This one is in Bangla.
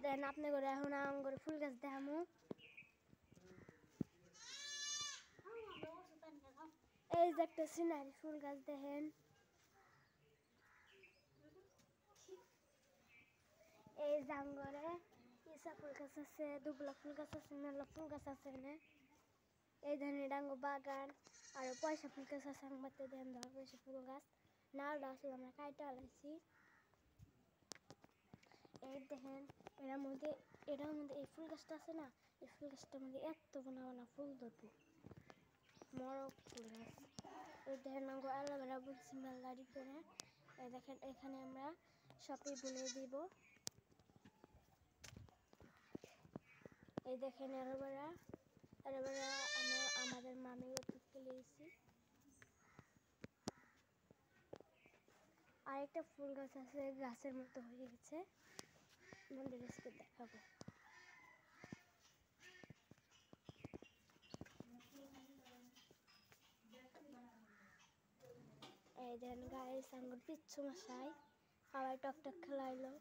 দেন আপনি করে এখন আঙ্গুর ফুল গাছ দেখামু। এই যে একটা সিনারি ফুল গাছ দেখেন, এই জাঙ্গরে ইসা ফুল গাছ আছে, দুবলা ফুল গাছ আছে, মেলা ফুল গাছ আছে। এই ধরনের ডাঙ্গো বাগান আর পয়সা ফুল গাছ আছে। আমাদের দেন ধর পয়সা ফুল গাছ নাড়া আসলে আমরা কাইটা আলাইছি। এই দেখেন এটার মধ্যে এই ফুল গাছটা আছে না, এই ফুল গাছটার মধ্যে এত বানা ফুল ধরবো, মরক ফুল গাছ। এই দেখেন আঙ্গো অ্যালোভেরা বুনছি মেলারি করে। এই দেখেন এখানে আমরা সবই বুনে দিব। এই দেখেন অ্যালোভেরা আমরা আমাদের মামি থেকে লিয়েছি। আরেকটা ফুল গাছ আছে, গাছের মতো হয়ে গেছে, মন্দির গাছকে দেখাবো। এই দেখেন গাইস আঙ্গুর পিচ্ছু মশাই আবার টকটক খেলাইলো।